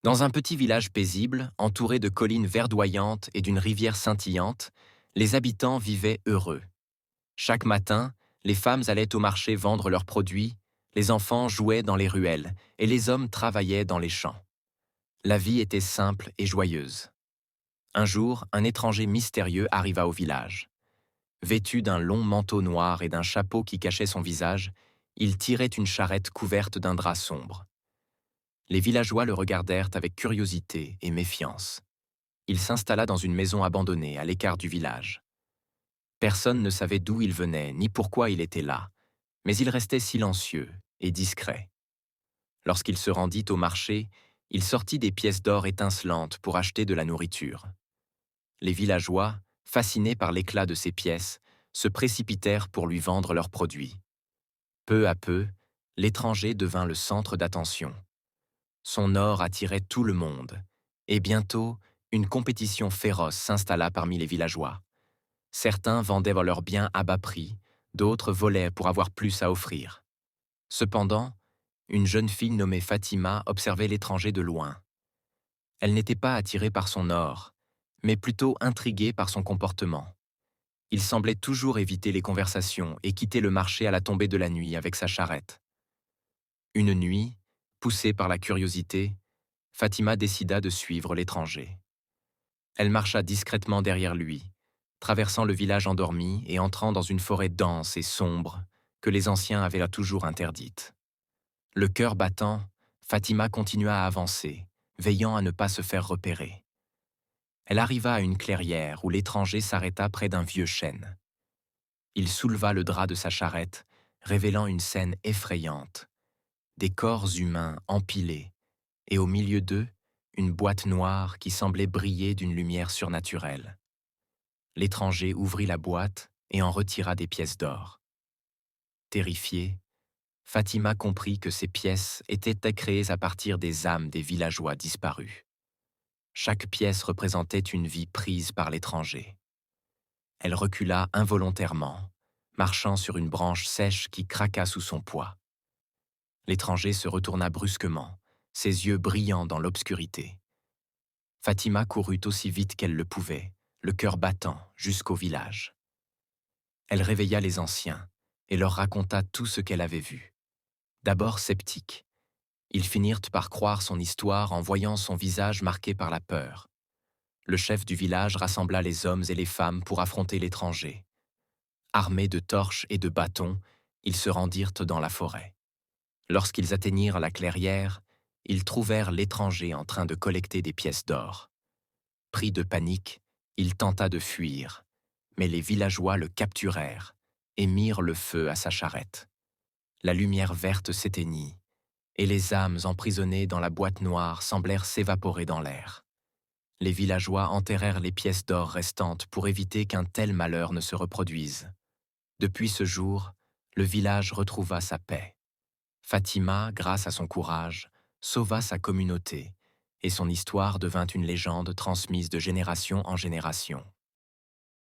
Dans un petit village paisible, entouré de collines verdoyantes et d'une rivière scintillante, les habitants vivaient heureux. Chaque matin, les femmes allaient au marché vendre leurs produits, les enfants jouaient dans les ruelles et les hommes travaillaient dans les champs. La vie était simple et joyeuse. Un jour, un étranger mystérieux arriva au village. Vêtu d'un long manteau noir et d'un chapeau qui cachait son visage, il tirait une charrette couverte d'un drap sombre. Les villageois le regardèrent avec curiosité et méfiance. Il s'installa dans une maison abandonnée à l'écart du village. Personne ne savait d'où il venait ni pourquoi il était là, mais il restait silencieux et discret. Lorsqu'il se rendit au marché, il sortit des pièces d'or étincelantes pour acheter de la nourriture. Les villageois, fascinés par l'éclat de ces pièces, se précipitèrent pour lui vendre leurs produits. Peu à peu, l'étranger devint le centre d'attention. Son or attirait tout le monde, et bientôt, une compétition féroce s'installa parmi les villageois. Certains vendaient leurs biens à bas prix, d'autres volaient pour avoir plus à offrir. Cependant, une jeune fille nommée Fatima observait l'étranger de loin. Elle n'était pas attirée par son or, mais plutôt intriguée par son comportement. Il semblait toujours éviter les conversations et quitter le marché à la tombée de la nuit avec sa charrette. Une nuit, poussée par la curiosité, Fatima décida de suivre l'étranger. Elle marcha discrètement derrière lui, traversant le village endormi et entrant dans une forêt dense et sombre que les anciens avaient là toujours interdite. Le cœur battant, Fatima continua à avancer, veillant à ne pas se faire repérer. Elle arriva à une clairière où l'étranger s'arrêta près d'un vieux chêne. Il souleva le drap de sa charrette, révélant une scène effrayante. Des corps humains empilés, et au milieu d'eux, une boîte noire qui semblait briller d'une lumière surnaturelle. L'étranger ouvrit la boîte et en retira des pièces d'or. Terrifiée, Fatima comprit que ces pièces étaient créées à partir des âmes des villageois disparus. Chaque pièce représentait une vie prise par l'étranger. Elle recula involontairement, marchant sur une branche sèche qui craqua sous son poids. L'étranger se retourna brusquement, ses yeux brillants dans l'obscurité. Fatima courut aussi vite qu'elle le pouvait, le cœur battant, jusqu'au village. Elle réveilla les anciens et leur raconta tout ce qu'elle avait vu. D'abord sceptiques, ils finirent par croire son histoire en voyant son visage marqué par la peur. Le chef du village rassembla les hommes et les femmes pour affronter l'étranger. Armés de torches et de bâtons, ils se rendirent dans la forêt. Lorsqu'ils atteignirent la clairière, ils trouvèrent l'étranger en train de collecter des pièces d'or. Pris de panique, il tenta de fuir, mais les villageois le capturèrent et mirent le feu à sa charrette. La lumière verte s'éteignit, et les âmes emprisonnées dans la boîte noire semblèrent s'évaporer dans l'air. Les villageois enterrèrent les pièces d'or restantes pour éviter qu'un tel malheur ne se reproduise. Depuis ce jour, le village retrouva sa paix. Fatima, grâce à son courage, sauva sa communauté, et son histoire devint une légende transmise de génération en génération.